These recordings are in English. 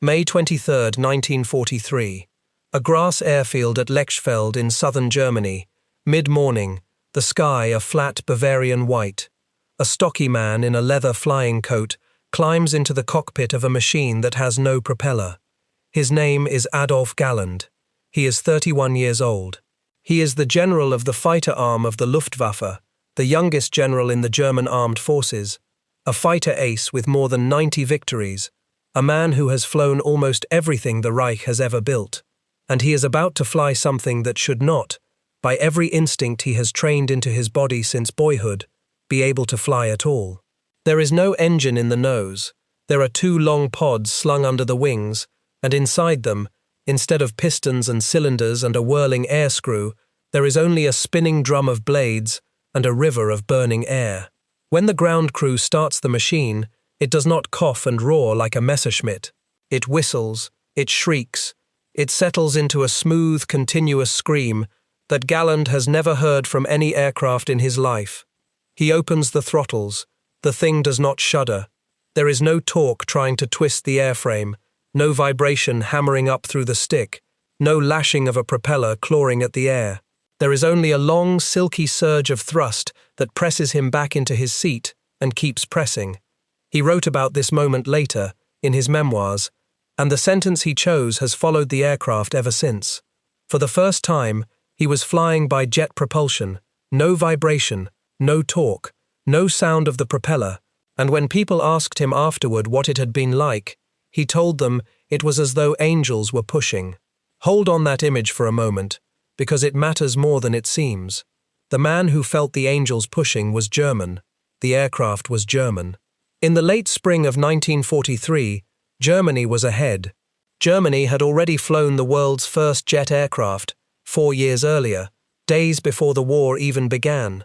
May 23, 1943. A grass airfield at Lechfeld in southern Germany. Mid-morning, the sky a flat Bavarian white. A stocky man in a leather flying coat climbs into the cockpit of a machine that has no propeller. His name is Adolf Galland. He is 31 years old. He is the general of the fighter arm of the Luftwaffe, the youngest general in the German armed forces, a fighter ace with more than 90 victories, a man who has flown almost everything the Reich has ever built, and he is about to fly something that should not, by every instinct he has trained into his body since boyhood, be able to fly at all. There is no engine in the nose. There are two long pods slung under the wings, and inside them, instead of pistons and cylinders and a whirling air screw, there is only a spinning drum of blades and a river of burning air. When the ground crew starts the machine, it does not cough and roar like a Messerschmitt. It whistles, it shrieks, it settles into a smooth, continuous scream that Galland has never heard from any aircraft in his life. He opens the throttles. The thing does not shudder. There is no torque trying to twist the airframe, no vibration hammering up through the stick, no lashing of a propeller clawing at the air. There is only a long, silky surge of thrust that presses him back into his seat and keeps pressing. He wrote about this moment later, in his memoirs, and the sentence he chose has followed the aircraft ever since. For the first time, he was flying by jet propulsion, no vibration, no torque, no sound of the propeller, and when people asked him afterward what it had been like, he told them it was as though angels were pushing. Hold on that image for a moment, because it matters more than it seems. The man who felt the angels pushing was German. The aircraft was German. In the late spring of 1943, Germany was ahead. Germany had already flown the world's first jet aircraft, 4 years earlier, days before the war even began.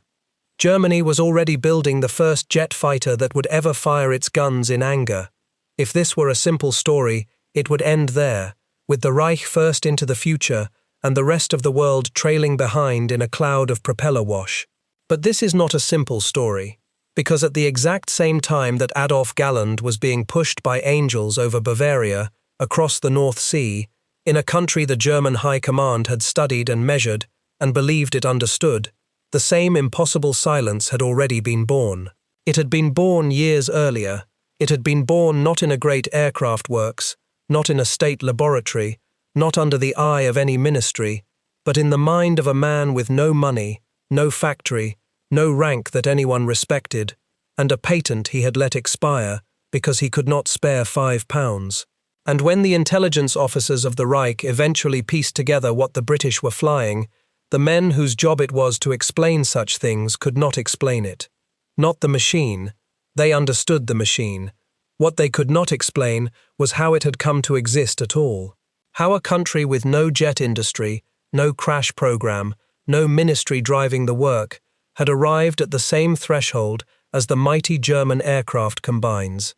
Germany was already building the first jet fighter that would ever fire its guns in anger. If this were a simple story, it would end there, with the Reich first into the future and the rest of the world trailing behind in a cloud of propeller wash. But this is not a simple story, because at the exact same time that Adolf Galland was being pushed by angels over Bavaria, across the North Sea, in a country the German High Command had studied and measured and believed it understood, the same impossible silence had already been born. It had been born years earlier. It had been born not in a great aircraft works, not in a state laboratory, not under the eye of any ministry, but in the mind of a man with no money, no factory, no rank that anyone respected, and a patent he had let expire because he could not spare £5. And when the intelligence officers of the Reich eventually pieced together what the British were flying, the men whose job it was to explain such things could not explain it. Not the machine. They understood the machine. What they could not explain was how it had come to exist at all. How a country with no jet industry, no crash program, no ministry driving the work, had arrived at the same threshold as the mighty German aircraft combines.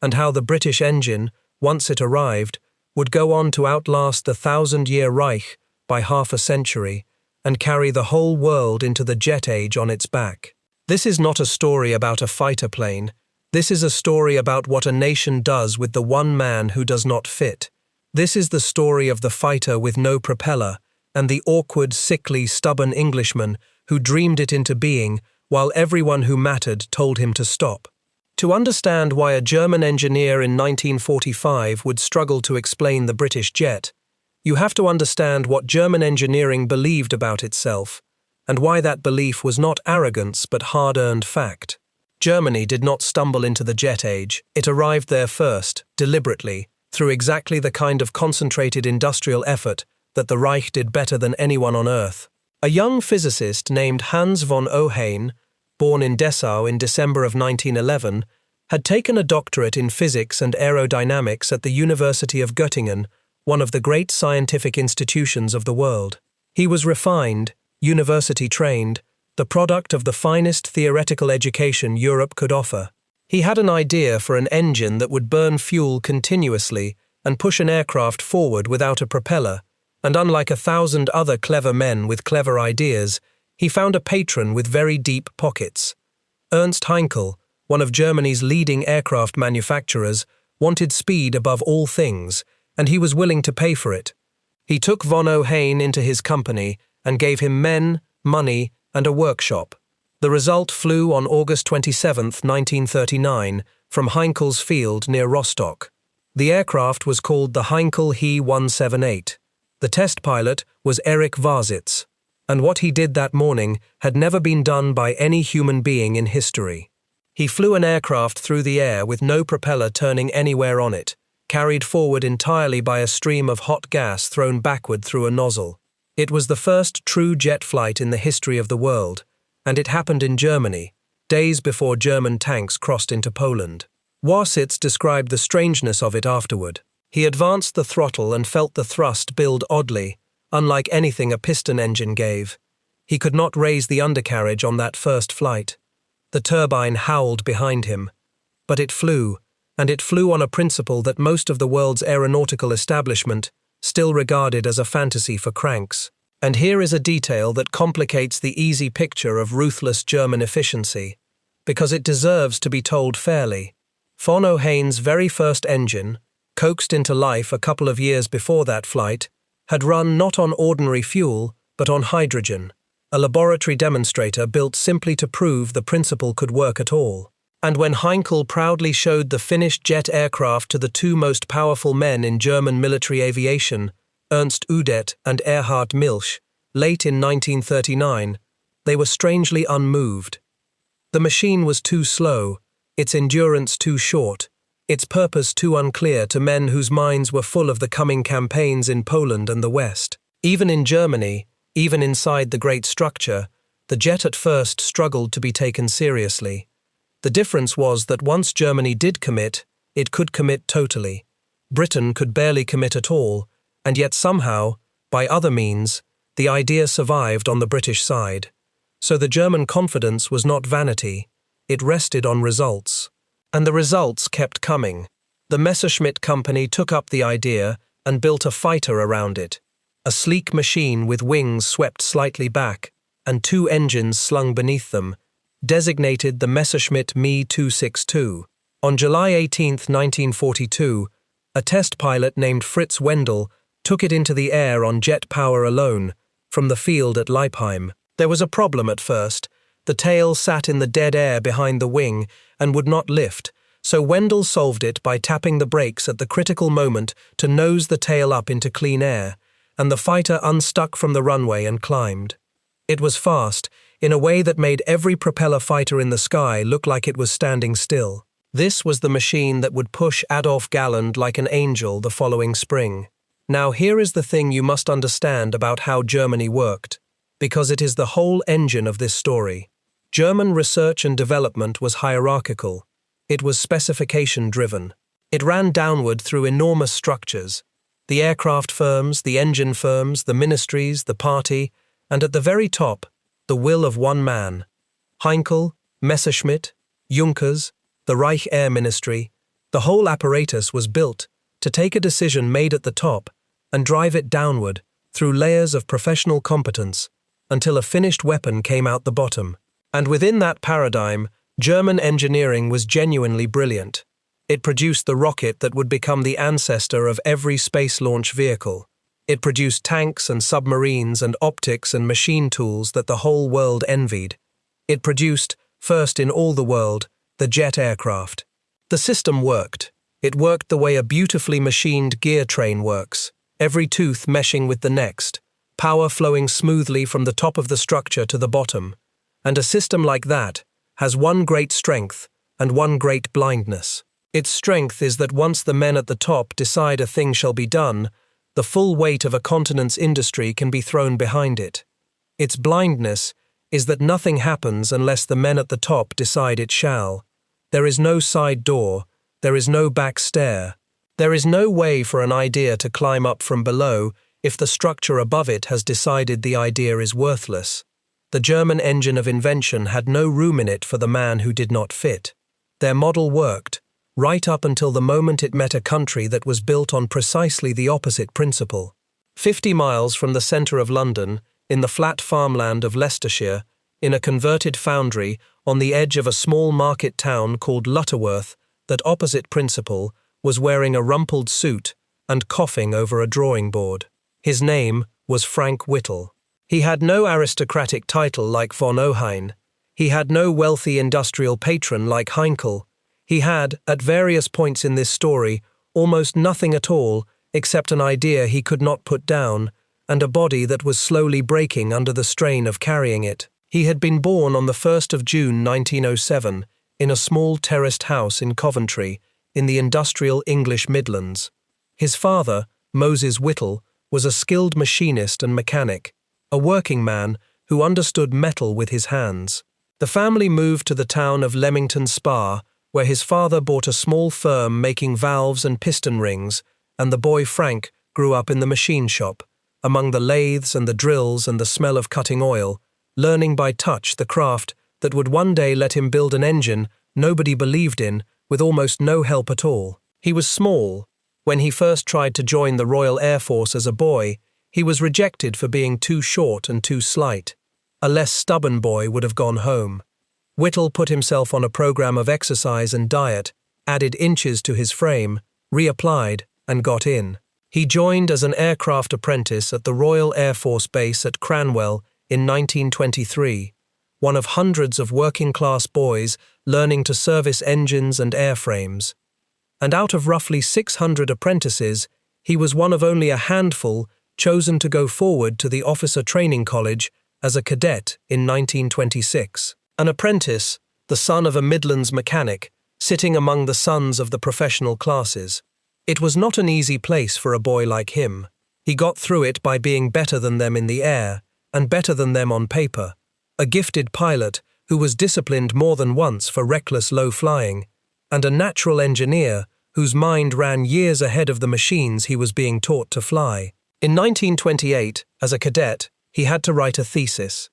And how the British engine, once it arrived, would go on to outlast the 1,000-year Reich by half a century, and carry the whole world into the jet age on its back. This is not a story about a fighter plane. This is a story about what a nation does with the one man who does not fit. This is the story of the fighter with no propeller, and the awkward, sickly, stubborn Englishman who dreamed it into being while everyone who mattered told him to stop. To understand why a German engineer in 1945 would struggle to explain the British jet, you have to understand what German engineering believed about itself, and why that belief was not arrogance but hard-earned fact. Germany did not stumble into the jet age. It arrived there first, deliberately, through exactly the kind of concentrated industrial effort that the Reich did better than anyone on earth. A young physicist named Hans von Ohain, born in Dessau in December of 1911, had taken a doctorate in physics and aerodynamics at the University of Göttingen, one of the great scientific institutions of the world. He was refined, university-trained, the product of the finest theoretical education Europe could offer. He had an idea for an engine that would burn fuel continuously and push an aircraft forward without a propeller, and unlike 1,000 other clever men with clever ideas, he found a patron with very deep pockets. Ernst Heinkel, one of Germany's leading aircraft manufacturers, wanted speed above all things, and he was willing to pay for it. He took von Ohain into his company and gave him men, money, and a workshop. The result flew on August 27, 1939, from Heinkel's field near Rostock. The aircraft was called the Heinkel He 178. The test pilot was Erich Varsitz, and what he did that morning had never been done by any human being in history. He flew an aircraft through the air with no propeller turning anywhere on it, carried forward entirely by a stream of hot gas thrown backward through a nozzle. It was the first true jet flight in the history of the world, and it happened in Germany, days before German tanks crossed into Poland. Varsitz described the strangeness of it afterward. He advanced the throttle and felt the thrust build oddly, unlike anything a piston engine gave. He could not raise the undercarriage on that first flight. The turbine howled behind him. But it flew, and it flew on a principle that most of the world's aeronautical establishment still regarded as a fantasy for cranks. And here is a detail that complicates the easy picture of ruthless German efficiency, because it deserves to be told fairly. Von Ohain's very first engine, coaxed into life a couple of years before that flight, had run not on ordinary fuel, but on hydrogen, a laboratory demonstrator built simply to prove the principle could work at all. And when Heinkel proudly showed the finished jet aircraft to the two most powerful men in German military aviation, Ernst Udet and Erhard Milch, late in 1939, they were strangely unmoved. The machine was too slow, its endurance too short, its purpose too unclear to men whose minds were full of the coming campaigns in Poland and the West. Even in Germany, even inside the great structure, the jet at first struggled to be taken seriously. The difference was that once Germany did commit, it could commit totally. Britain could barely commit at all, and yet somehow, by other means, the idea survived on the British side. So the German confidence was not vanity, it rested on results. And the results kept coming. The Messerschmitt Company took up the idea and built a fighter around it. A sleek machine with wings swept slightly back and two engines slung beneath them, designated the Messerschmitt Me 262. On July 18, 1942, a test pilot named Fritz Wendel took it into the air on jet power alone, from the field at Leipheim. There was a problem at first. The tail sat in the dead air behind the wing and would not lift, so Wendel solved it by tapping the brakes at the critical moment to nose the tail up into clean air, and the fighter unstuck from the runway and climbed. It was fast, in a way that made every propeller fighter in the sky look like it was standing still. This was the machine that would push Adolf Galland like an angel the following spring. Now here is the thing you must understand about how Germany worked, because it is the whole engine of this story. German research and development was hierarchical. It was specification-driven. It ran downward through enormous structures. The aircraft firms, the engine firms, the ministries, the party, and at the very top, the will of one man. Heinkel, Messerschmitt, Junkers, the Reich Air Ministry, the whole apparatus was built to take a decision made at the top and drive it downward through layers of professional competence until a finished weapon came out the bottom. And within that paradigm, German engineering was genuinely brilliant. It produced the rocket that would become the ancestor of every space launch vehicle. It produced tanks and submarines and optics and machine tools that the whole world envied. It produced, first in all the world, the jet aircraft. The system worked. It worked the way a beautifully machined gear train works, every tooth meshing with the next, power flowing smoothly from the top of the structure to the bottom. And a system like that has one great strength and one great blindness. Its strength is that once the men at the top decide a thing shall be done, the full weight of a continent's industry can be thrown behind it. Its blindness is that nothing happens unless the men at the top decide it shall. There is no side door, there is no back stair. There is no way for an idea to climb up from below if the structure above it has decided the idea is worthless. The German engine of invention had no room in it for the man who did not fit. Their model worked, right up until the moment it met a country that was built on precisely the opposite principle. 50 miles from the centre of London, in the flat farmland of Leicestershire, in a converted foundry on the edge of a small market town called Lutterworth, that opposite principle was wearing a rumpled suit and coughing over a drawing board. His name was Frank Whittle. He had no aristocratic title like von Ohain. He had no wealthy industrial patron like Heinkel. He had, at various points in this story, almost nothing at all except an idea he could not put down, and a body that was slowly breaking under the strain of carrying it. He had been born on the 1st of June 1907 in a small terraced house in Coventry, in the industrial English Midlands. His father, Moses Whittle, was a skilled machinist and mechanic, a working man who understood metal with his hands. The family moved to the town of Leamington Spa, where his father bought a small firm making valves and piston rings, and the boy Frank grew up in the machine shop, among the lathes and the drills and the smell of cutting oil, learning by touch the craft that would one day let him build an engine nobody believed in, with almost no help at all. He was small. When he first tried to join the Royal Air Force as a boy, he was rejected for being too short and too slight. A less stubborn boy would have gone home. Whittle put himself on a program of exercise and diet, added inches to his frame, reapplied, and got in. He joined as an aircraft apprentice at the Royal Air Force Base at Cranwell in 1923, one of hundreds of working-class boys learning to service engines and airframes. And out of roughly 600 apprentices, he was one of only a handful chosen to go forward to the Officer Training College as a cadet in 1926. An apprentice, the son of a Midlands mechanic, sitting among the sons of the professional classes. It was not an easy place for a boy like him. He got through it by being better than them in the air, and better than them on paper. A gifted pilot who was disciplined more than once for reckless low flying, and a natural engineer whose mind ran years ahead of the machines he was being taught to fly. In 1928, as a cadet, he had to write a thesis.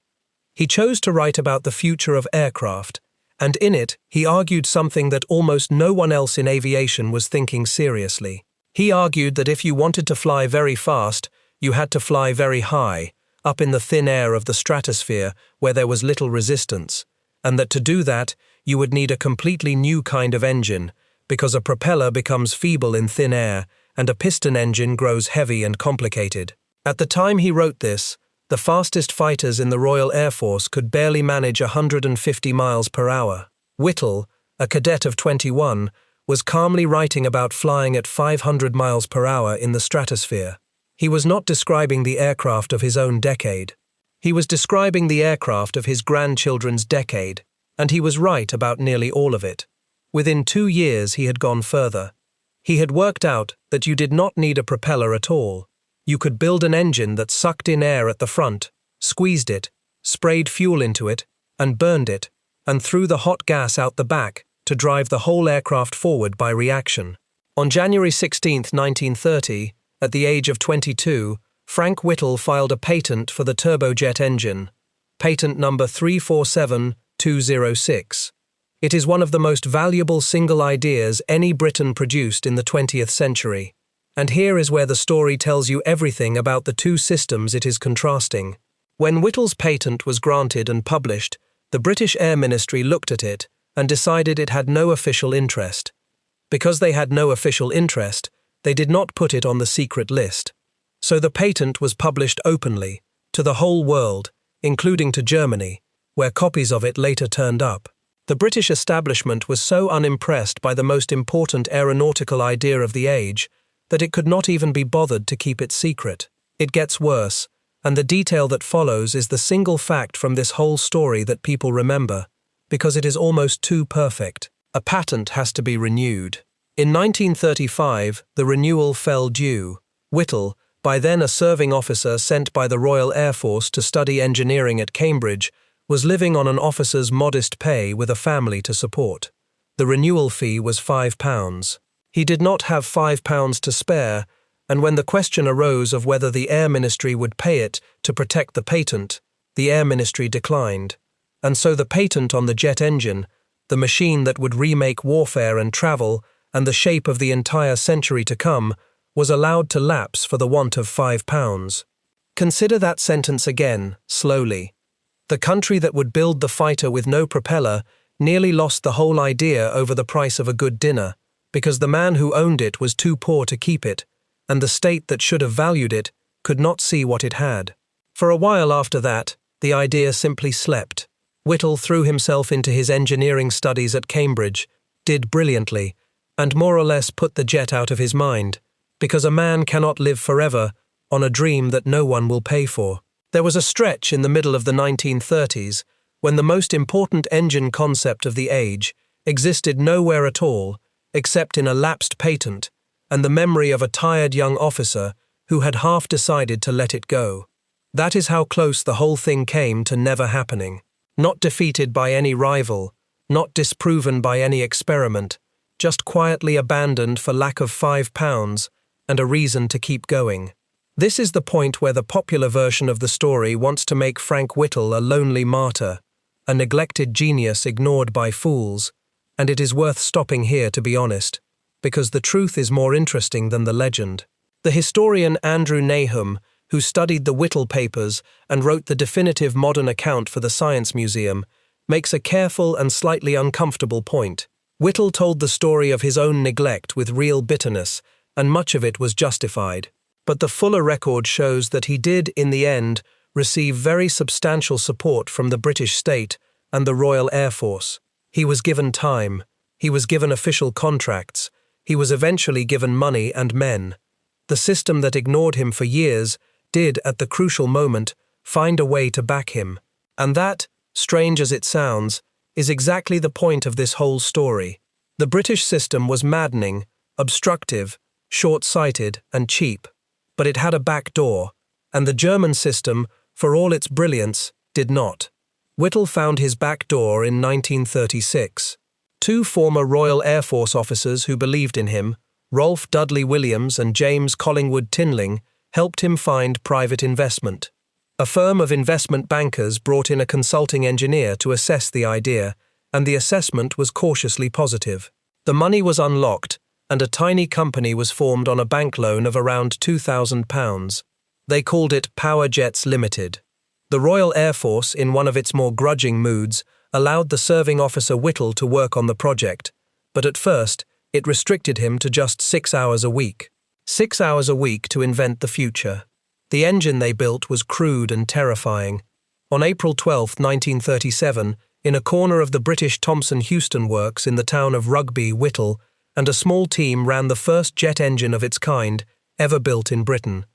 He chose to write about the future of aircraft, and in it he argued something that almost no one else in aviation was thinking seriously. He argued that if you wanted to fly very fast, you had to fly very high, up in the thin air of the stratosphere where there was little resistance, and that to do that, you would need a completely new kind of engine, because a propeller becomes feeble in thin air, and a piston engine grows heavy and complicated. At the time he wrote this, the fastest fighters in the Royal Air Force could barely manage 150 miles per hour. Whittle, a cadet of 21, was calmly writing about flying at 500 miles per hour in the stratosphere. He was not describing the aircraft of his own decade. He was describing the aircraft of his grandchildren's decade, and he was right about nearly all of it. Within 2 years he had gone further. He had worked out that you did not need a propeller at all. You could build an engine that sucked in air at the front, squeezed it, sprayed fuel into it, and burned it, and threw the hot gas out the back to drive the whole aircraft forward by reaction. On January 16, 1930, at the age of 22, Frank Whittle filed a patent for the turbojet engine, patent number 347206. It is one of the most valuable single ideas any Briton produced in the 20th century. And here is where the story tells you everything about the two systems it is contrasting. When Whittle's patent was granted and published, the British Air Ministry looked at it and decided it had no official interest. Because they had no official interest, they did not put it on the secret list. So the patent was published openly, to the whole world, including to Germany, where copies of it later turned up. The British establishment was so unimpressed by the most important aeronautical idea of the age that it could not even be bothered to keep it secret. It gets worse, and the detail that follows is the single fact from this whole story that people remember, because it is almost too perfect. A patent has to be renewed. In 1935, the renewal fell due. Whittle, by then a serving officer sent by the Royal Air Force to study engineering at Cambridge, was living on an officer's modest pay with a family to support. The renewal fee was £5. He did not have £5 to spare, and when the question arose of whether the Air Ministry would pay it to protect the patent, the Air Ministry declined. And so the patent on the jet engine, the machine that would remake warfare and travel and the shape of the entire century to come, was allowed to lapse for the want of £5. Consider that sentence again, slowly. The country that would build the fighter with no propeller nearly lost the whole idea over the price of a good dinner, because the man who owned it was too poor to keep it, and the state that should have valued it could not see what it had. For a while after that, the idea simply slept. Whittle threw himself into his engineering studies at Cambridge, did brilliantly, and more or less put the jet out of his mind, because a man cannot live forever on a dream that no one will pay for. There was a stretch in the middle of the 1930s when the most important engine concept of the age existed nowhere at all except in a lapsed patent and the memory of a tired young officer who had half decided to let it go. That is how close the whole thing came to never happening. Not defeated by any rival, not disproven by any experiment, just quietly abandoned for lack of £5 and a reason to keep going. This is the point where the popular version of the story wants to make Frank Whittle a lonely martyr, a neglected genius ignored by fools, and it is worth stopping here to be honest, because the truth is more interesting than the legend. The historian Andrew Nahum, who studied the Whittle papers and wrote the definitive modern account for the Science Museum, makes a careful and slightly uncomfortable point. Whittle told the story of his own neglect with real bitterness, and much of it was justified. But the fuller record shows that he did, in the end, receive very substantial support from the British state and the Royal Air Force. He was given time, he was given official contracts, he was eventually given money and men. The system that ignored him for years did, at the crucial moment, find a way to back him. And that, strange as it sounds, is exactly the point of this whole story. The British system was maddening, obstructive, short-sighted, and cheap. But it had a back door, and the German system, for all its brilliance, did not. Whittle found his back door in 1936. Two former Royal Air Force officers who believed in him, Rolf Dudley Williams and James Collingwood Tinling, helped him find private investment. A firm of investment bankers brought in a consulting engineer to assess the idea, and the assessment was cautiously positive. The money was unlocked, and a tiny company was formed on a bank loan of around £2,000. They called it Power Jets Limited. The Royal Air Force, in one of its more grudging moods, allowed the serving officer Whittle to work on the project, but at first it restricted him to just 6 hours a week. 6 hours a week to invent the future. The engine they built was crude and terrifying. On April 12, 1937, in a corner of the British Thomson-Houston works in the town of Rugby, Whittle and a small team ran the first jet engine of its kind ever built in Britain.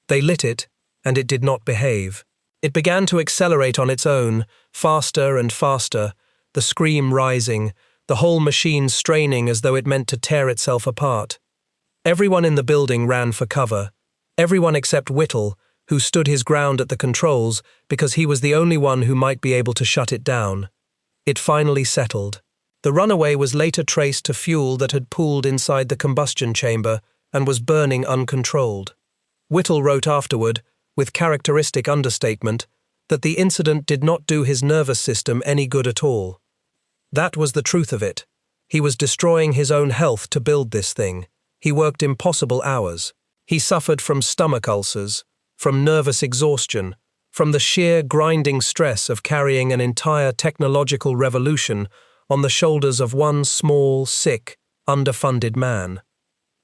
They lit it, and it did not behave. It began to accelerate on its own, faster and faster, the scream rising, the whole machine straining as though it meant to tear itself apart. Everyone in the building ran for cover. Everyone except Whittle, who stood his ground at the controls because he was the only one who might be able to shut it down. It finally settled. The runaway was later traced to fuel that had pooled inside the combustion chamber and was burning uncontrolled. Whittle wrote afterward, with characteristic understatement, that the incident did not do his nervous system any good at all. That was the truth of it. He was destroying his own health to build this thing. He worked impossible hours. He suffered from stomach ulcers, from nervous exhaustion, from the sheer grinding stress of carrying an entire technological revolution on the shoulders of one small, sick, underfunded man.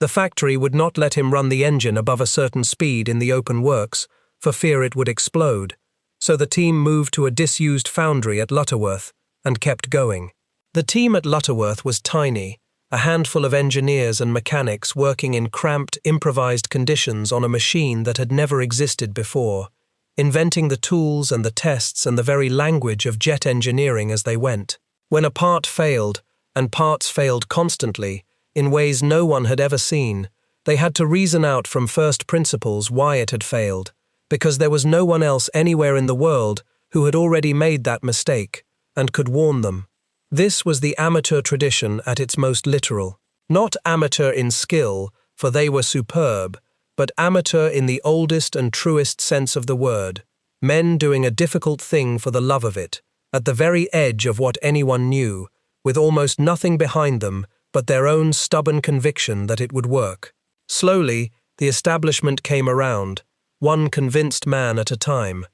The factory would not let him run the engine above a certain speed in the open works, for fear it would explode, so the team moved to a disused foundry at Lutterworth and kept going. The team at Lutterworth was tiny, a handful of engineers and mechanics working in cramped, improvised conditions on a machine that had never existed before, inventing the tools and the tests and the very language of jet engineering as they went. When a part failed, and parts failed constantly, in ways no one had ever seen, they had to reason out from first principles why it had failed, because there was no one else anywhere in the world who had already made that mistake and could warn them. This was the amateur tradition at its most literal. Not amateur in skill, for they were superb, but amateur in the oldest and truest sense of the word, men doing a difficult thing for the love of it, at the very edge of what anyone knew, with almost nothing behind them but their own stubborn conviction that it would work. Slowly, the establishment came around, one convinced man at a time.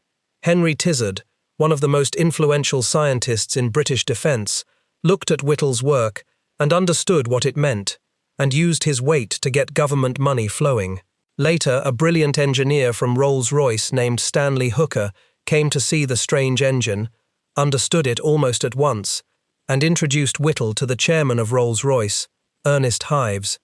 Henry Tizard, one of the most influential scientists in British defence, looked at Whittle's work and understood what it meant, and used his weight to get government money flowing. Later, a brilliant engineer from Rolls-Royce named Stanley Hooker came to see the strange engine, understood it almost at once, and introduced Whittle to the chairman of Rolls-Royce, Ernest Hives,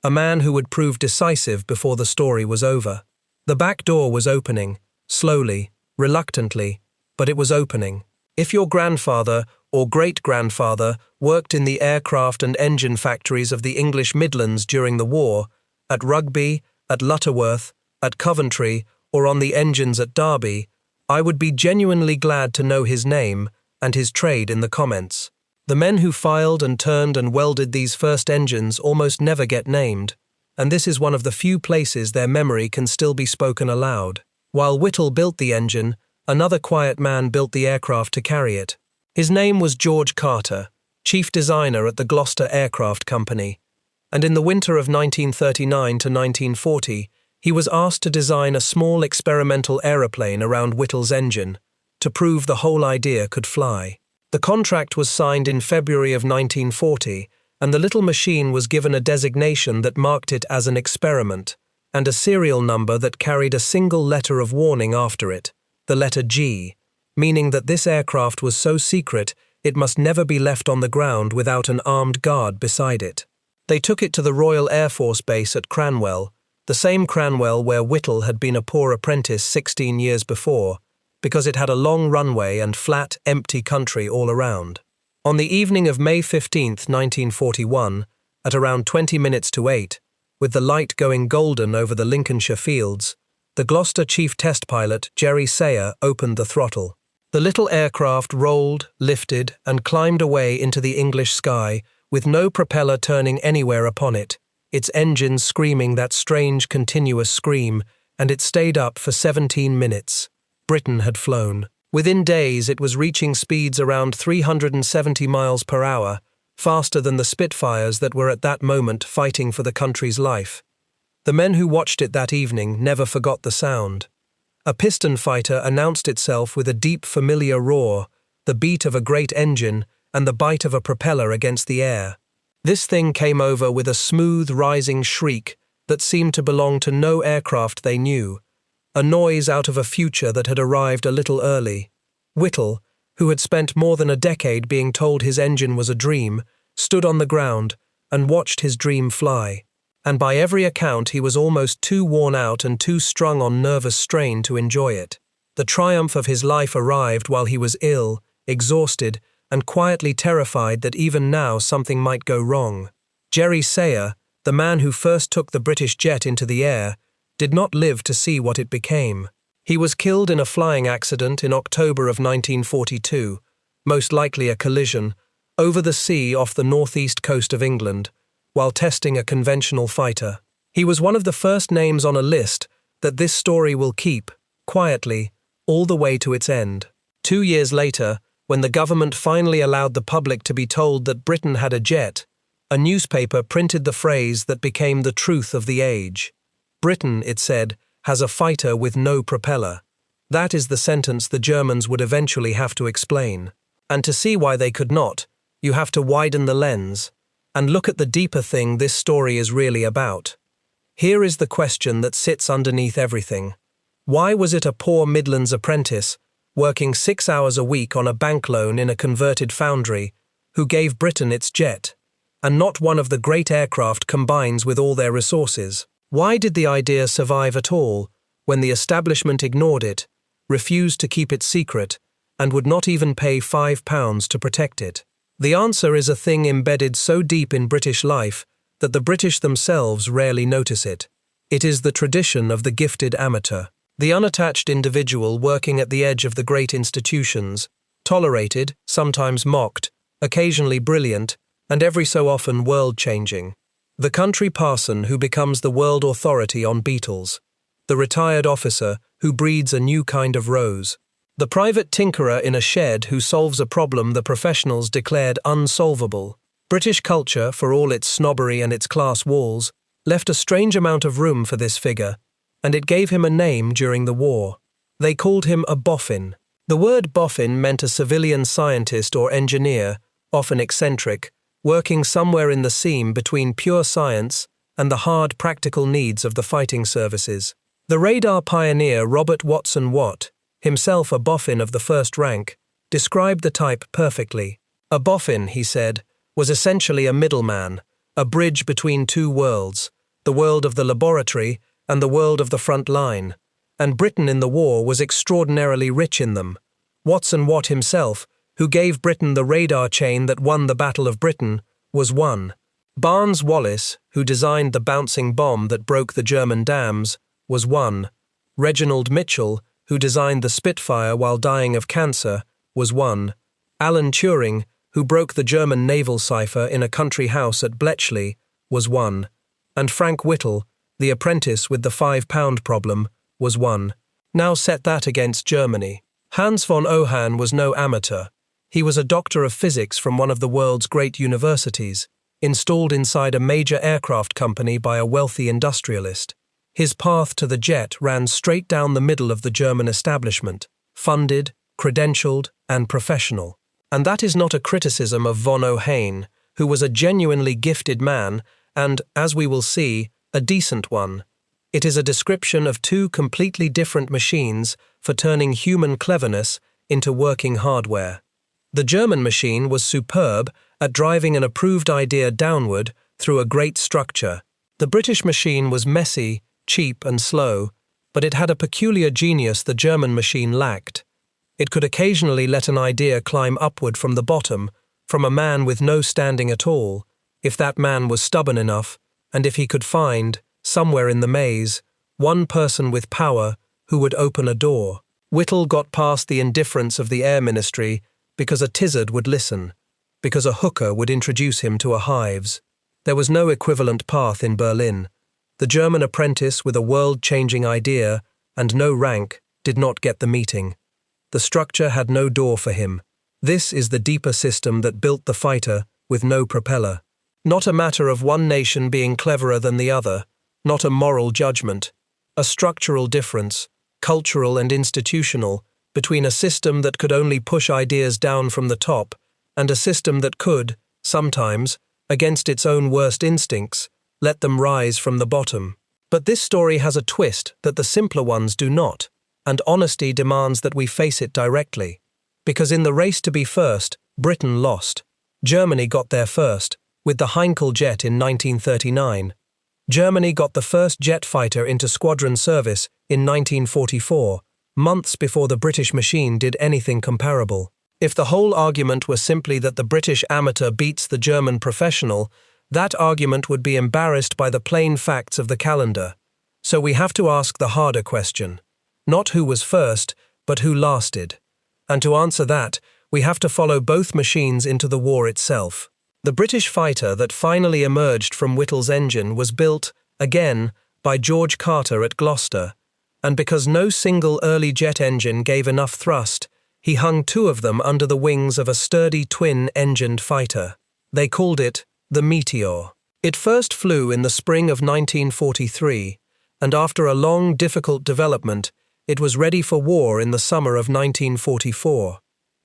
a man who would prove decisive before the story was over. The back door was opening, slowly, reluctantly, but it was opening. If your grandfather or great-grandfather worked in the aircraft and engine factories of the English Midlands during the war, at Rugby, at Lutterworth, at Coventry, or on the engines at Derby, I would be genuinely glad to know his name and his trade in the comments. The men who filed and turned and welded these first engines almost never get named, and this is one of the few places their memory can still be spoken aloud. While Whittle built the engine, another quiet man built the aircraft to carry it. His name was George Carter, chief designer at the Gloster Aircraft Company, and in the winter of 1939 to 1940, he was asked to design a small experimental aeroplane around Whittle's engine to prove the whole idea could fly. The contract was signed in February of 1940, and the little machine was given a designation that marked it as an experiment, and a serial number that carried a single letter of warning after it, the letter G, meaning that this aircraft was so secret it must never be left on the ground without an armed guard beside it. They took it to the Royal Air Force Base at Cranwell, the same Cranwell where Whittle had been a poor apprentice 16 years before, because it had a long runway and flat, empty country all around. On the evening of May 15, 1941, at around 20 minutes to 8, with the light going golden over the Lincolnshire fields, the Gloster chief test pilot, Jerry Sayer, opened the throttle. The little aircraft rolled, lifted, and climbed away into the English sky, with no propeller turning anywhere upon it, its engines screaming that strange continuous scream, and it stayed up for 17 minutes. Britain had flown. Within days it was reaching speeds around 370 miles per hour, faster than the Spitfires that were at that moment fighting for the country's life. The men who watched it that evening never forgot the sound. A piston fighter announced itself with a deep familiar roar, the beat of a great engine and the bite of a propeller against the air. This thing came over with a smooth rising shriek that seemed to belong to no aircraft they knew, a noise out of a future that had arrived a little early. Whittle, who had spent more than a decade being told his engine was a dream, stood on the ground and watched his dream fly. And by every account he was almost too worn out and too strung on nervous strain to enjoy it. The triumph of his life arrived while he was ill, exhausted, and quietly terrified that even now something might go wrong. Jerry Sayer, the man who first took the British jet into the air, did not live to see what it became. He was killed in a flying accident in October of 1942, most likely a collision, over the sea off the northeast coast of England, while testing a conventional fighter. He was one of the first names on a list that this story will keep, quietly, all the way to its end. 2 years later, when the government finally allowed the public to be told that Britain had a jet, a newspaper printed the phrase that became the truth of the age. Britain, it said, has a fighter with no propeller. That is the sentence the Germans would eventually have to explain. And to see why they could not, you have to widen the lens and look at the deeper thing this story is really about. Here is the question that sits underneath everything. Why was it a poor Midlands apprentice, working 6 hours a week on a bank loan in a converted foundry, who gave Britain its jet, and not one of the great aircraft combines with all their resources? Why did the idea survive at all, when the establishment ignored it, refused to keep it secret, and would not even pay £5 to protect it? The answer is a thing embedded so deep in British life that the British themselves rarely notice it. It is the tradition of the gifted amateur, the unattached individual working at the edge of the great institutions, tolerated, sometimes mocked, occasionally brilliant, and every so often world-changing. The country parson who becomes the world authority on beetles, the retired officer who breeds a new kind of rose, the private tinkerer in a shed who solves a problem the professionals declared unsolvable. British culture, for all its snobbery and its class walls, left a strange amount of room for this figure, and it gave him a name during the war. They called him a boffin. The word boffin meant a civilian scientist or engineer, often eccentric, working somewhere in the seam between pure science and the hard practical needs of the fighting services. The radar pioneer Robert Watson Watt, himself a boffin of the first rank, described the type perfectly. A boffin, he said, was essentially a middleman, a bridge between two worlds, the world of the laboratory and the world of the front line, and Britain in the war was extraordinarily rich in them. Watson Watt himself, who gave Britain the radar chain that won the Battle of Britain, was one. Barnes Wallis, who designed the bouncing bomb that broke the German dams, was one. Reginald Mitchell, who designed the Spitfire while dying of cancer, was one. Alan Turing, who broke the German naval cipher in a country house at Bletchley, was one. And Frank Whittle, the apprentice with the 5-pound problem, was one. Now set that against Germany. Hans von Ohain was no amateur. He was a doctor of physics from one of the world's great universities, installed inside a major aircraft company by a wealthy industrialist. His path to the jet ran straight down the middle of the German establishment, funded, credentialed, and professional. And that is not a criticism of von Ohain, who was a genuinely gifted man and, as we will see, a decent one. It is a description of two completely different machines for turning human cleverness into working hardware. The German machine was superb at driving an approved idea downward through a great structure. The British machine was messy, cheap and slow, but it had a peculiar genius the German machine lacked. It could occasionally let an idea climb upward from the bottom, from a man with no standing at all, if that man was stubborn enough, and if he could find, somewhere in the maze, one person with power who would open a door. Whittle got past the indifference of the Air Ministry because a tizard would listen, because a hooker would introduce him to a hives. There was no equivalent path in Berlin. The German apprentice with a world-changing idea and no rank did not get the meeting. The structure had no door for him. This is the deeper system that built the fighter with no propeller. Not a matter of one nation being cleverer than the other, not a moral judgment. A structural difference, cultural and institutional, between a system that could only push ideas down from the top and a system that could, sometimes, against its own worst instincts, let them rise from the bottom. But this story has a twist that the simpler ones do not, and honesty demands that we face it directly. Because in the race to be first, Britain lost. Germany got there first, with the Heinkel jet in 1939. Germany got the first jet fighter into squadron service in 1944, months before the British machine did anything comparable. If the whole argument were simply that the British amateur beats the German professional, that argument would be embarrassed by the plain facts of the calendar. So we have to ask the harder question. Not who was first, but who lasted. And to answer that, we have to follow both machines into the war itself. The British fighter that finally emerged from Whittle's engine was built, again, by George Carter at Gloster, and because no single early jet engine gave enough thrust, he hung two of them under the wings of a sturdy twin-engined fighter. They called it the Meteor. It first flew in the spring of 1943, and after a long, difficult development, it was ready for war in the summer of 1944.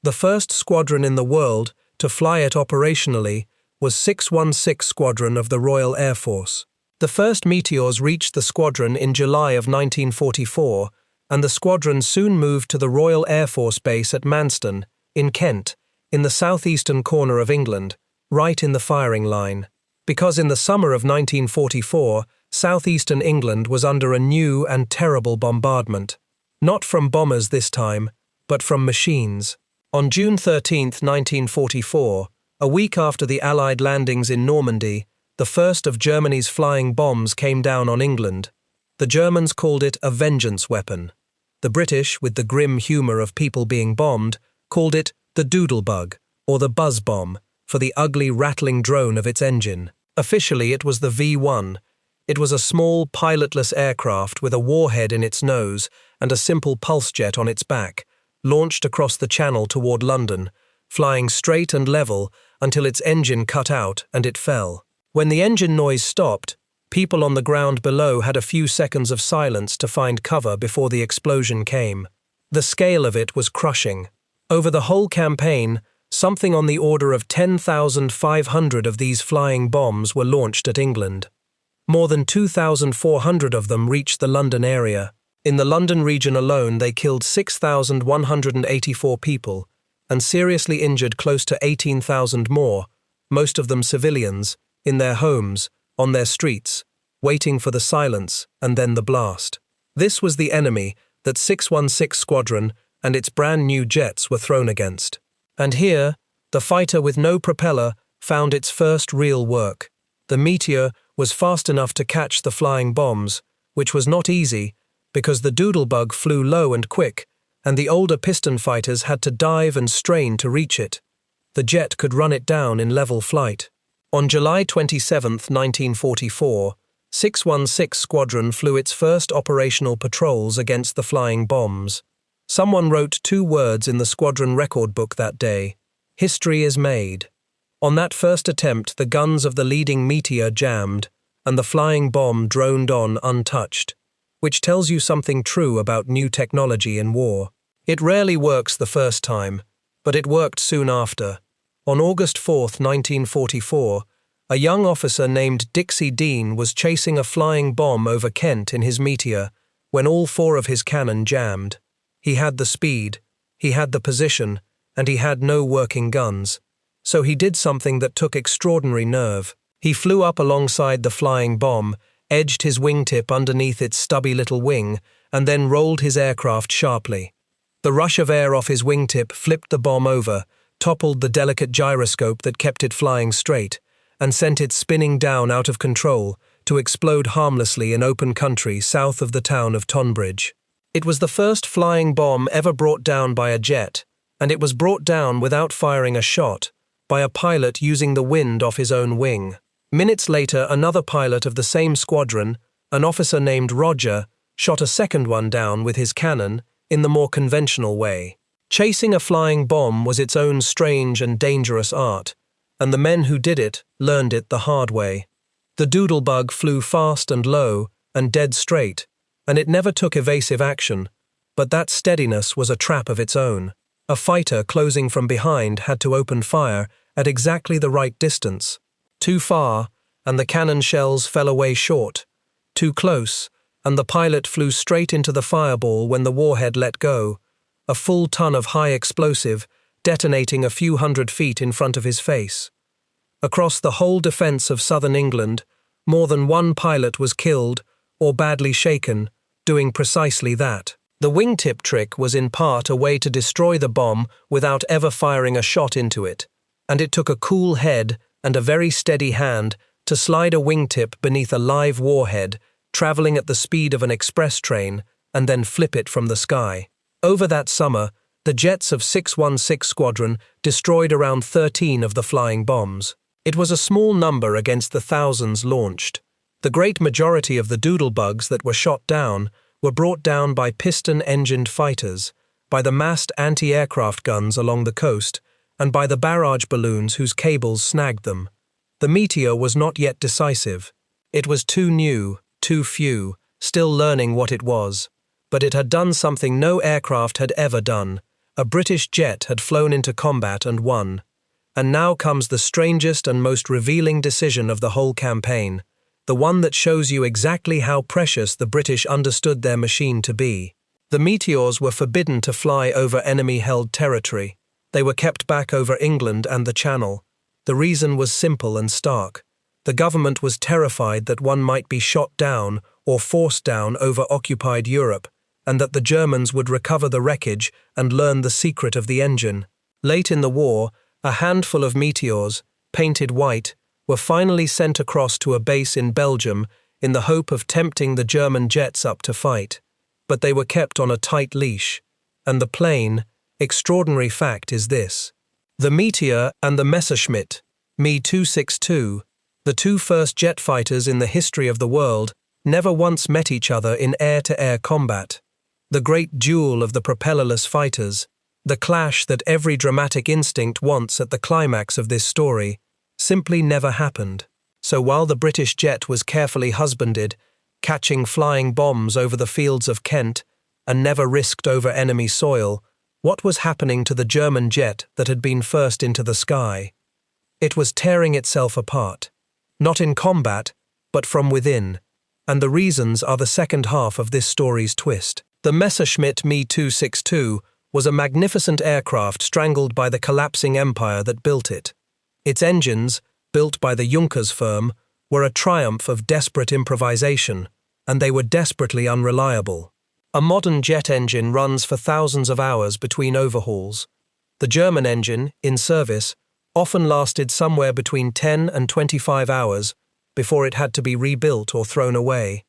The first squadron in the world to fly it operationally was 616 Squadron of the Royal Air Force. The first Meteors reached the squadron in July of 1944, and the squadron soon moved to the Royal Air Force Base at Manston, in Kent, in the southeastern corner of England, right in the firing line. Because in the summer of 1944, southeastern England was under a new and terrible bombardment. Not from bombers this time, but from machines. On June 13, 1944, a week after the Allied landings in Normandy, the first of Germany's flying bombs came down on England. The Germans called it a vengeance weapon. The British, with the grim humour of people being bombed, called it the doodlebug, or the buzz bomb, for the ugly rattling drone of its engine. Officially it was the V-1. It was a small, pilotless aircraft with a warhead in its nose and a simple pulse jet on its back, launched across the Channel toward London, flying straight and level until its engine cut out and it fell. When the engine noise stopped, people on the ground below had a few seconds of silence to find cover before the explosion came. The scale of it was crushing. Over the whole campaign, Something on the order of 10,500 of these flying bombs were launched at England. More than 2,400 of them reached the London area. In the London region alone, they killed 6,184 people and seriously injured close to 18,000 more, most of them civilians, in their homes, on their streets, waiting for the silence and then the blast. This was the enemy that 616 Squadron and its brand new jets were thrown against. And here, the fighter with no propeller found its first real work. The Meteor was fast enough to catch the flying bombs, which was not easy because the Doodlebug flew low and quick, and the older piston fighters had to dive and strain to reach it. The jet could run it down in level flight. On July 27, 1944, 616 Squadron flew its first operational patrols against the flying bombs. Someone wrote 2 words in the squadron record book that day: "History is made." On that first attempt, the guns of the leading Meteor jammed, and the flying bomb droned on untouched, which tells you something true about new technology in war. It rarely works the first time, but it worked soon after. On August 4, 1944, a young officer named Dixie Dean was chasing a flying bomb over Kent in his Meteor when all 4 of his cannon jammed. He had the speed, he had the position, and he had no working guns. So he did something that took extraordinary nerve. He flew up alongside the flying bomb, edged his wingtip underneath its stubby little wing, and then rolled his aircraft sharply. The rush of air off his wingtip flipped the bomb over, toppled the delicate gyroscope that kept it flying straight, and sent it spinning down out of control to explode harmlessly in open country south of the town of Tonbridge. It was the first flying bomb ever brought down by a jet, and it was brought down without firing a shot, by a pilot using the wind off his own wing. Minutes later, another pilot of the same squadron, an officer named Roger, shot a second one down with his cannon in the more conventional way. Chasing a flying bomb was its own strange and dangerous art, and the men who did it learned it the hard way. The Doodlebug flew fast and low and dead straight, and it never took evasive action, but that steadiness was a trap of its own. A fighter closing from behind had to open fire at exactly the right distance. Too far, and the cannon shells fell away short. Too close, and the pilot flew straight into the fireball when the warhead let go, a full ton of high explosive detonating a few hundred feet in front of his face. Across the whole defense of southern England, more than one pilot was killed or badly shaken, doing precisely that. The wingtip trick was in part a way to destroy the bomb without ever firing a shot into it, and it took a cool head and a very steady hand to slide a wingtip beneath a live warhead, traveling at the speed of an express train, and then flip it from the sky. Over that summer, the jets of 616 Squadron destroyed around 13 of the flying bombs. It was a small number against the thousands launched. The great majority of the Doodlebugs that were shot down were brought down by piston-engined fighters, by the massed anti-aircraft guns along the coast, and by the barrage balloons whose cables snagged them. The Meteor was not yet decisive. It was too new, too few, still learning what it was. But it had done something no aircraft had ever done. A British jet had flown into combat and won. And now comes the strangest and most revealing decision of the whole campaign, the one that shows you exactly how precious the British understood their machine to be. The Meteors were forbidden to fly over enemy-held territory. They were kept back over England and the Channel. The reason was simple and stark. The government was terrified that one might be shot down or forced down over occupied Europe, and that the Germans would recover the wreckage and learn the secret of the engine. Late in the war, a handful of Meteors, painted white, were finally sent across to a base in Belgium in the hope of tempting the German jets up to fight. But they were kept on a tight leash, and the plain, extraordinary fact is this. The Meteor and the Messerschmitt Me 262, the 2 first jet fighters in the history of the world, never once met each other in air-to-air combat. The great duel of the propellerless fighters, the clash that every dramatic instinct wants at the climax of this story, simply never happened. So while the British jet was carefully husbanded, catching flying bombs over the fields of Kent, and never risked over enemy soil, What was happening to the German jet that had been first into the sky? It was tearing itself apart. Not in combat, but from within. And the reasons are the second half of this story's twist. The Messerschmitt Me 262 was a magnificent aircraft strangled by the collapsing empire that built it. Its engines, built by the Junkers firm, were a triumph of desperate improvisation, and they were desperately unreliable. A modern jet engine runs for thousands of hours between overhauls. The German engine, in service, often lasted somewhere between 10 and 25 hours before it had to be rebuilt or thrown away.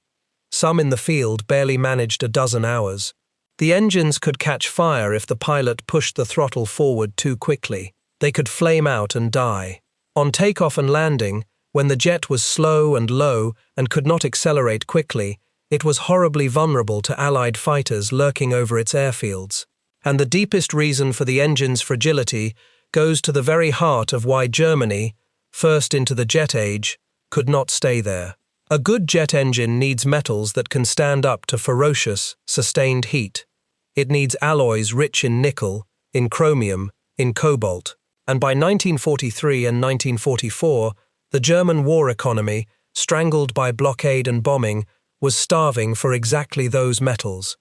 Some in the field barely managed a dozen hours. The engines could catch fire if the pilot pushed the throttle forward too quickly. They could flame out and die. On takeoff and landing, when the jet was slow and low and could not accelerate quickly, it was horribly vulnerable to Allied fighters lurking over its airfields. And the deepest reason for the engine's fragility goes to the very heart of why Germany, first into the jet age, could not stay there. A good jet engine needs metals that can stand up to ferocious, sustained heat. It needs alloys rich in nickel, in chromium, in cobalt. And by 1943 and 1944, the German war economy, strangled by blockade and bombing, was starving for exactly those metals.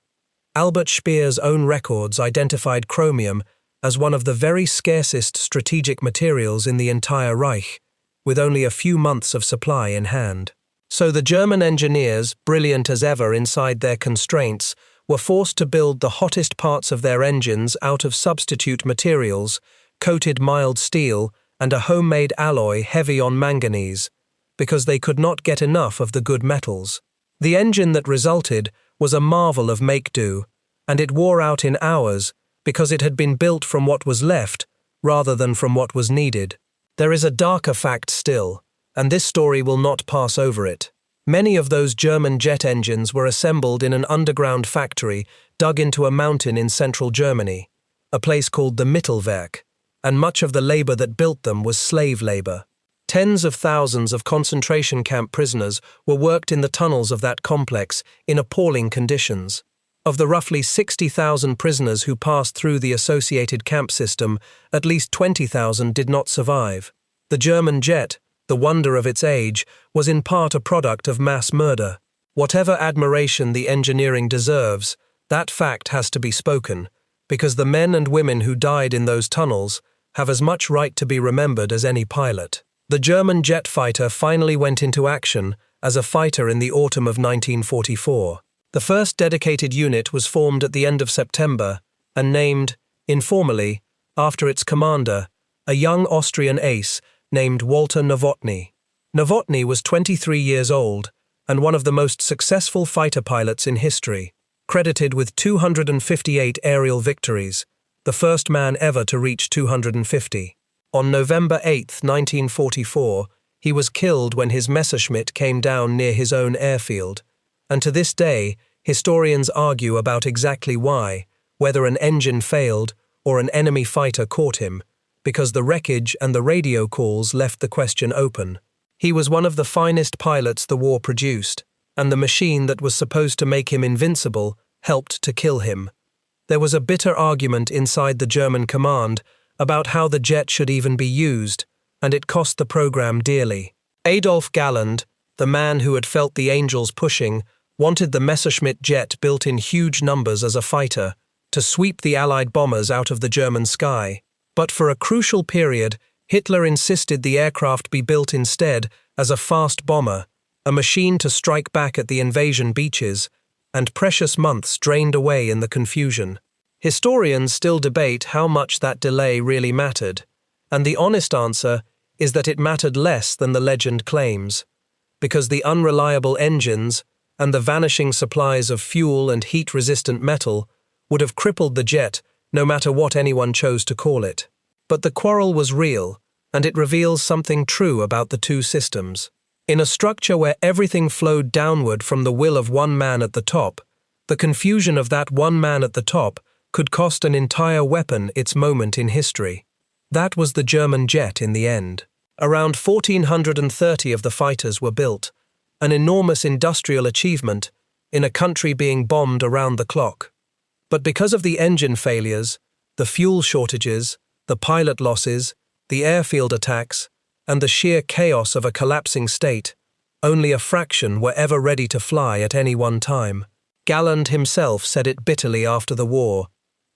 Albert Speer's own records identified chromium as one of the very scarcest strategic materials in the entire Reich, with only a few months of supply in hand. So the German engineers, brilliant as ever inside their constraints, were forced to build the hottest parts of their engines out of substitute materials, coated mild steel, and a homemade alloy heavy on manganese, because they could not get enough of the good metals. The engine that resulted was a marvel of make-do, and it wore out in hours because it had been built from what was left rather than from what was needed. There is a darker fact still, and this story will not pass over it. Many of those German jet engines were assembled in an underground factory dug into a mountain in central Germany, a place called the Mittelwerk, and much of the labor that built them was slave labor. Tens of thousands of concentration camp prisoners were worked in the tunnels of that complex in appalling conditions. Of the roughly 60,000 prisoners who passed through the associated camp system, at least 20,000 did not survive. The German jet, the wonder of its age, was in part a product of mass murder. Whatever admiration the engineering deserves, that fact has to be spoken, because the men and women who died in those tunnels have as much right to be remembered as any pilot. The German jet fighter finally went into action as a fighter in the autumn of 1944. The first dedicated unit was formed at the end of September and named, informally, after its commander, a young Austrian ace named Walter Nowotny. Nowotny was 23 years old and one of the most successful fighter pilots in history, credited with 258 aerial victories, the first man ever to reach 250. On November 8, 1944, he was killed when his Messerschmitt came down near his own airfield, and to this day, historians argue about exactly why, whether an engine failed or an enemy fighter caught him, because the wreckage and the radio calls left the question open. He was one of the finest pilots the war produced, and the machine that was supposed to make him invincible helped to kill him. There was a bitter argument inside the German command about how the jet should even be used, and it cost the program dearly. Adolf Galland, the man who had felt the angels pushing, wanted the Messerschmitt jet built in huge numbers as a fighter, to sweep the Allied bombers out of the German sky. But for a crucial period, Hitler insisted the aircraft be built instead as a fast bomber, a machine to strike back at the invasion beaches, and precious months drained away in the confusion. Historians still debate how much that delay really mattered, and the honest answer is that it mattered less than the legend claims, because the unreliable engines and the vanishing supplies of fuel and heat-resistant metal would have crippled the jet no matter what anyone chose to call it. But the quarrel was real, and it reveals something true about the two systems. In a structure where everything flowed downward from the will of one man at the top, the confusion of that one man at the top could cost an entire weapon its moment in history. That was the German jet in the end. Around 1,430 of the fighters were built, an enormous industrial achievement in a country being bombed around the clock. But because of the engine failures, the fuel shortages, the pilot losses, the airfield attacks, and the sheer chaos of a collapsing state, only a fraction were ever ready to fly at any one time. Galland himself said it bitterly after the war.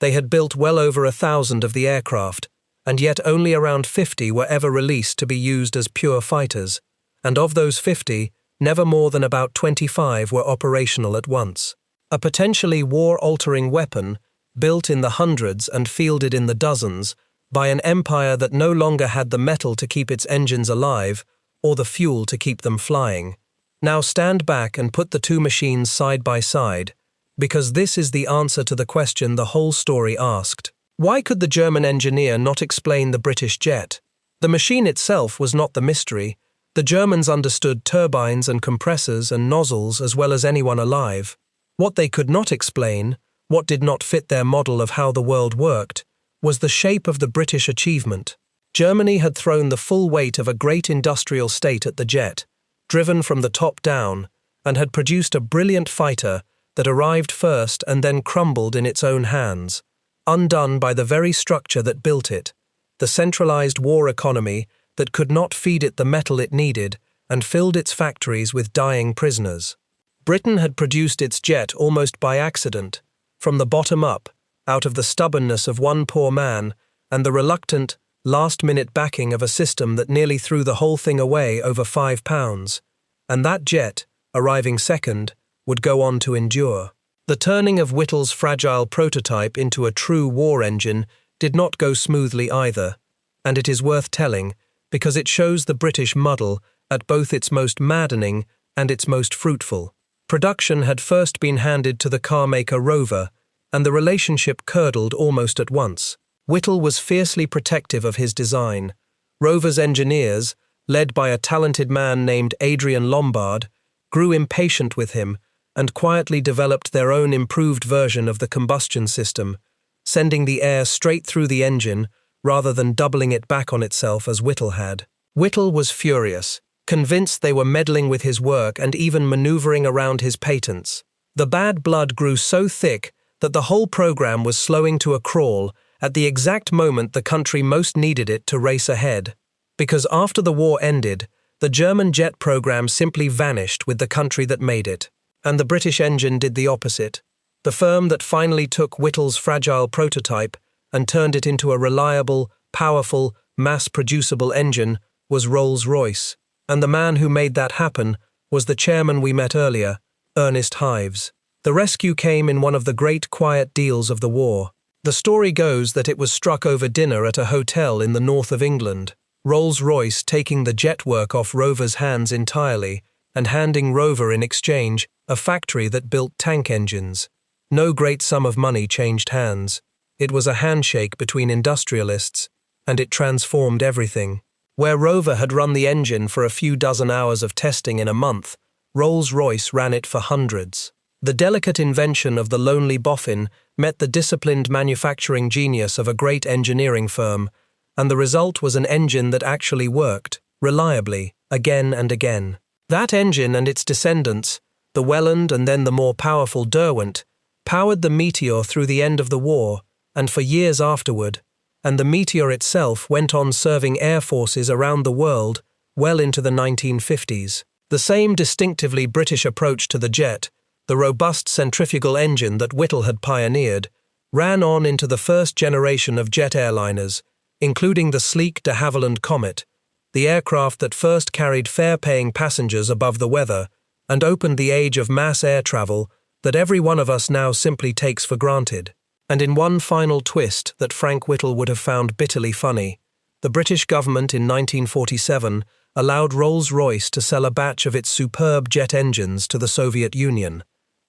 They had built well over 1,000 of the aircraft, and yet only around 50 were ever released to be used as pure fighters, and of those 50, never more than about 25 were operational at once. A potentially war-altering weapon, built in the hundreds and fielded in the dozens, by an empire that no longer had the metal to keep its engines alive, or the fuel to keep them flying. Now stand back and put the two machines side by side, because this is the answer to the question the whole story asked. Why could the German engineer not explain the British jet? The machine itself was not the mystery. The Germans understood turbines and compressors and nozzles as well as anyone alive. What they could not explain, what did not fit their model of how the world worked, was the shape of the British achievement. Germany had thrown the full weight of a great industrial state at the jet, driven from the top down, and had produced a brilliant fighter that arrived first and then crumbled in its own hands, undone by the very structure that built it, the centralized war economy that could not feed it the metal it needed and filled its factories with dying prisoners. Britain had produced its jet almost by accident, from the bottom up, out of the stubbornness of one poor man and the reluctant, last-minute backing of a system that nearly threw the whole thing away over £5, and that jet, arriving second, would go on to endure. The turning of Whittle's fragile prototype into a true war engine did not go smoothly either, and it is worth telling because it shows the British muddle at both its most maddening and its most fruitful. Production had first been handed to the carmaker Rover, and the relationship curdled almost at once. Whittle was fiercely protective of his design. Rover's engineers, led by a talented man named Adrian Lombard, grew impatient with him and quietly developed their own improved version of the combustion system, sending the air straight through the engine rather than doubling it back on itself as Whittle had. Whittle was furious, convinced they were meddling with his work and even maneuvering around his patents. The bad blood grew so thick that the whole program was slowing to a crawl at the exact moment the country most needed it to race ahead. Because after the war ended, the German jet program simply vanished with the country that made it, and the British engine did the opposite. The firm that finally took Whittle's fragile prototype and turned it into a reliable, powerful, mass-producible engine was Rolls-Royce, and the man who made that happen was the chairman we met earlier, Ernest Hives. The rescue came in one of the great quiet deals of the war. The story goes that it was struck over dinner at a hotel in the north of England, Rolls-Royce taking the jet work off Rover's hands entirely and handing Rover in exchange a factory that built tank engines. No great sum of money changed hands. It was a handshake between industrialists, and it transformed everything. Where Rover had run the engine for a few dozen hours of testing in a month, Rolls-Royce ran it for hundreds. The delicate invention of the lonely boffin met the disciplined manufacturing genius of a great engineering firm, and the result was an engine that actually worked, reliably, again and again. That engine and its descendants, the Welland and then the more powerful Derwent, powered the Meteor through the end of the war, and for years afterward, and the Meteor itself went on serving air forces around the world well into the 1950s. The same distinctively British approach to the jet, the robust centrifugal engine that Whittle had pioneered, ran on into the first generation of jet airliners, including the sleek de Havilland Comet, the aircraft that first carried fare-paying passengers above the weather and opened the age of mass air travel that every one of us now simply takes for granted. And in one final twist that Frank Whittle would have found bitterly funny, the British government in 1947 allowed Rolls-Royce to sell a batch of its superb jet engines to the Soviet Union,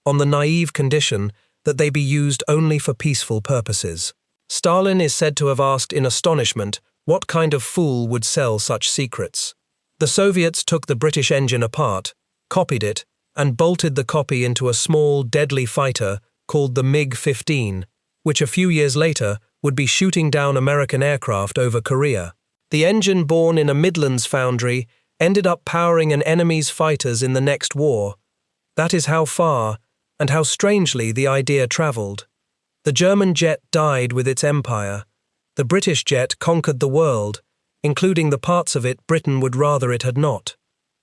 on the naive condition that they be used only for peaceful purposes. Stalin is said to have asked in astonishment what kind of fool would sell such secrets. The Soviets took the British engine apart, copied it, and bolted the copy into a small, deadly fighter called the MiG-15, which a few years later would be shooting down American aircraft over Korea. The engine born in a Midlands foundry ended up powering an enemy's fighters in the next war. That is how far and how strangely the idea travelled. The German jet died with its empire. The British jet conquered the world, including the parts of it Britain would rather it had not.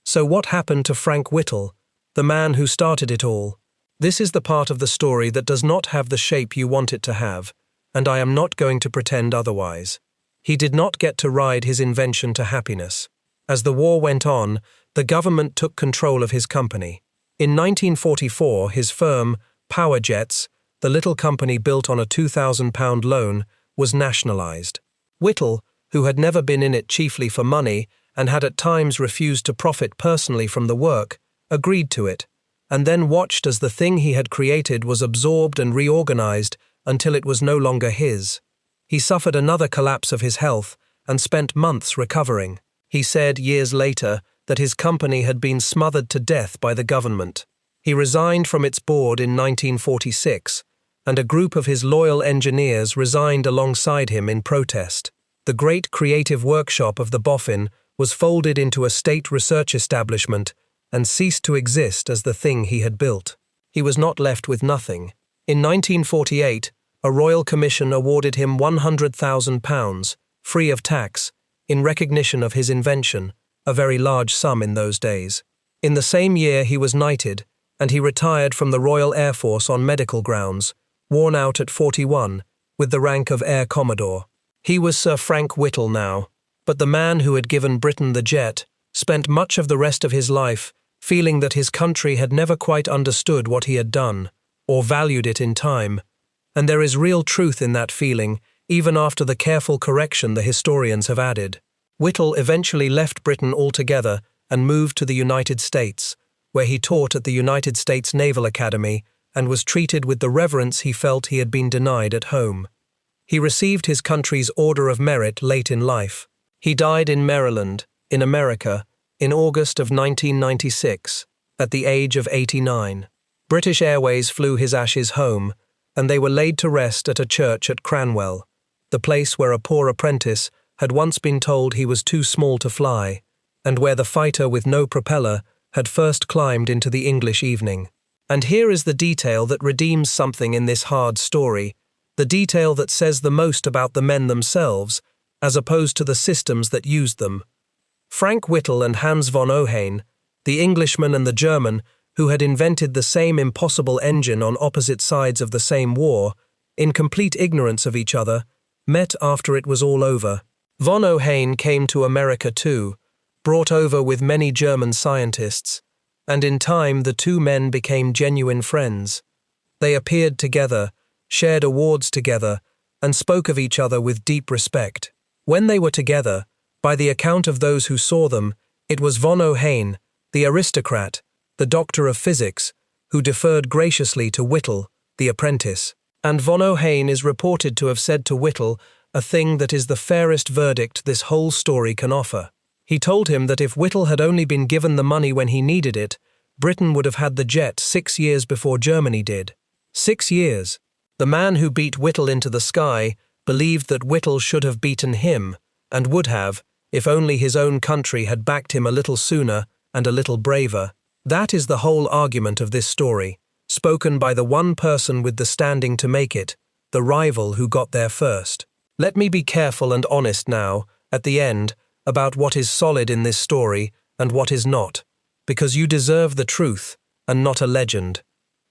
So what happened to Frank Whittle, the man who started it all? This is the part of the story that does not have the shape you want it to have, and I am not going to pretend otherwise. He did not get to ride his invention to happiness. As the war went on, the government took control of his company. In 1944, his firm, Power Jets, the little company built on a £2,000 loan, was nationalised. Whittle, who had never been in it chiefly for money and had at times refused to profit personally from the work, agreed to it, and then watched as the thing he had created was absorbed and reorganised until it was no longer his. He suffered another collapse of his health and spent months recovering. He said years later that his company had been smothered to death by the government. He resigned from its board in 1946, and a group of his loyal engineers resigned alongside him in protest. The great creative workshop of the boffin was folded into a state research establishment and ceased to exist as the thing he had built. He was not left with nothing. In 1948, a royal commission awarded him £100,000, free of tax, in recognition of his invention, a very large sum in those days. In the same year he was knighted, and he retired from the Royal Air Force on medical grounds, worn out at 41, with the rank of Air Commodore. He was Sir Frank Whittle now, but the man who had given Britain the jet spent much of the rest of his life feeling that his country had never quite understood what he had done, or valued it in time, and there is real truth in that feeling, even after the careful correction the historians have added. Whittle eventually left Britain altogether and moved to the United States, where he taught at the United States Naval Academy and was treated with the reverence he felt he had been denied at home. He received his country's Order of Merit late in life. He died in Maryland, in America, in August of 1996, at the age of 89. British Airways flew his ashes home, and they were laid to rest at a church at Cranwell, the place where a poor apprentice had once been told he was too small to fly, and where the fighter with no propeller had first climbed into the English evening. And here is the detail that redeems something in this hard story, the detail that says the most about the men themselves, as opposed to the systems that used them. Frank Whittle and Hans von Ohain, the Englishman and the German, who had invented the same impossible engine on opposite sides of the same war, in complete ignorance of each other, met after it was all over. Von Ohain came to America too, brought over with many German scientists, and in time the two men became genuine friends. They appeared together, shared awards together, and spoke of each other with deep respect. When they were together, by the account of those who saw them, it was von Ohain, the aristocrat, the doctor of physics, who deferred graciously to Whittle, the apprentice. And von Ohain is reported to have said to Whittle a thing that is the fairest verdict this whole story can offer. He told him that if Whittle had only been given the money when he needed it, Britain would have had the jet 6 years before Germany did. 6 years. The man who beat Whittle into the sky believed that Whittle should have beaten him, and would have, if only his own country had backed him a little sooner and a little braver. That is the whole argument of this story, spoken by the one person with the standing to make it, the rival who got there first. Let me be careful and honest now, at the end, about what is solid in this story and what is not, because you deserve the truth and not a legend.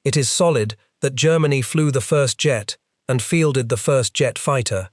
It is solid that Germany flew the first jet and fielded the first jet fighter.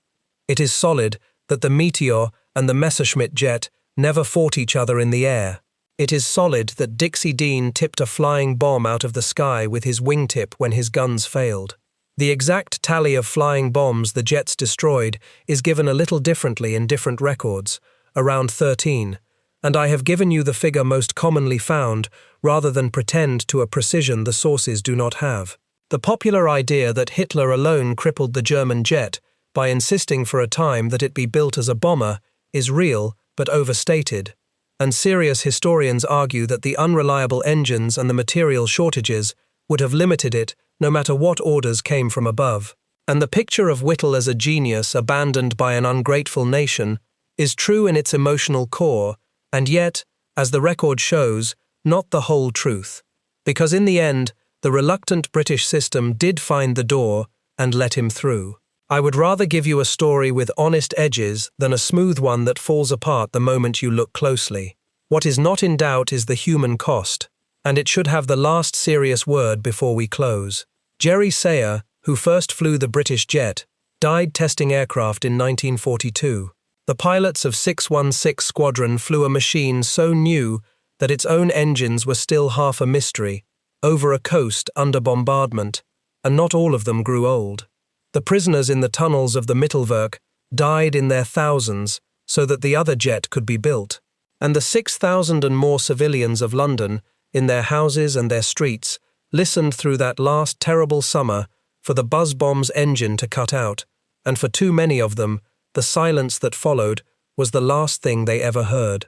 It is solid that the Meteor and the Messerschmitt jet never fought each other in the air. It is solid that Dixie Dean tipped a flying bomb out of the sky with his wingtip when his guns failed. The exact tally of flying bombs the jets destroyed is given a little differently in different records, around 13, and I have given you the figure most commonly found rather than pretend to a precision the sources do not have. The popular idea that Hitler alone crippled the German jet by insisting for a time that it be built as a bomber is real but overstated, and serious historians argue that the unreliable engines and the material shortages would have limited it no matter what orders came from above. And the picture of Whittle as a genius abandoned by an ungrateful nation is true in its emotional core, and yet, as the record shows, not the whole truth. Because in the end, the reluctant British system did find the door, and let him through. I would rather give you a story with honest edges than a smooth one that falls apart the moment you look closely. What is not in doubt is the human cost, and it should have the last serious word before we close. Jerry Sayer, who first flew the British jet, died testing aircraft in 1942. The pilots of 616 Squadron flew a machine so new that its own engines were still half a mystery, over a coast under bombardment, and not all of them grew old. The prisoners in the tunnels of the Mittelwerk died in their thousands so that the other jet could be built, and the 6,000 and more civilians of London, in their houses and their streets, listened through that last terrible summer for the buzz bomb's engine to cut out, and for too many of them, the silence that followed was the last thing they ever heard.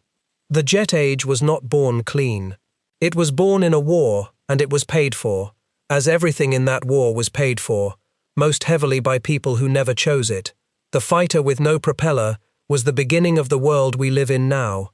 The jet age was not born clean. It was born in a war, and it was paid for, as everything in that war was paid for, most heavily by people who never chose it. The fighter with no propeller was the beginning of the world we live in now.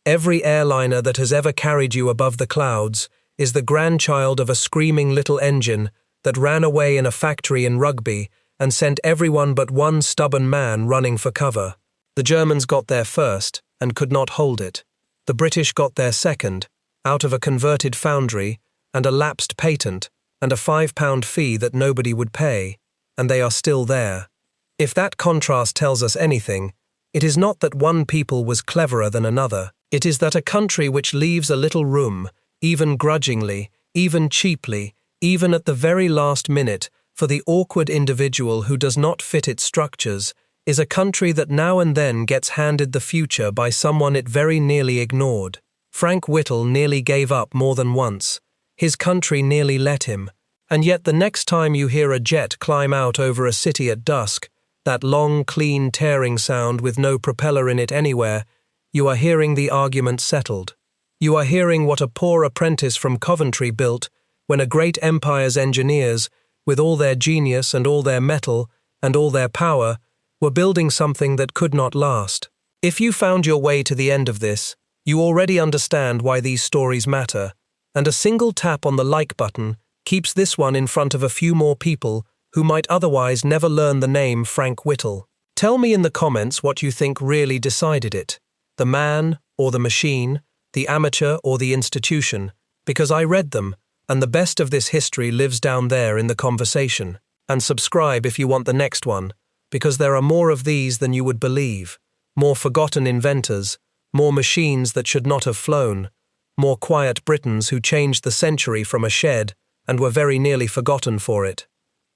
Every airliner that has ever carried you above the clouds is the grandchild of a screaming little engine that ran away in a factory in Rugby and sent everyone but one stubborn man running for cover. The Germans got there first and could not hold it. The British got there second, out of a converted foundry and a lapsed patent and a £5 fee that nobody would pay, and they are still there. If that contrast tells us anything, it is not that one people was cleverer than another. It is that a country which leaves a little room, even grudgingly, even cheaply, even at the very last minute, for the awkward individual who does not fit its structures, is a country that now and then gets handed the future by someone it very nearly ignored. Frank Whittle nearly gave up more than once. His country nearly let him. And yet the next time you hear a jet climb out over a city at dusk, that long, clean, tearing sound with no propeller in it anywhere, you are hearing the argument settled. You are hearing what a poor apprentice from Coventry built when a great empire's engineers, with all their genius and all their metal and all their power, were building something that could not last. If you found your way to the end of this, you already understand why these stories matter, and a single tap on the like button keeps this one in front of a few more people who might otherwise never learn the name Frank Whittle. Tell me in the comments what you think really decided it, the man or the machine, the amateur or the institution, because I read them, and the best of this history lives down there in the conversation. And subscribe if you want the next one, because there are more of these than you would believe, more forgotten inventors, more machines that should not have flown, more quiet Britons who changed the century from a shed and were very nearly forgotten for it.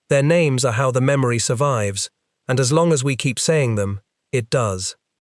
Their names are how the memory survives, and as long as we keep saying them, it does.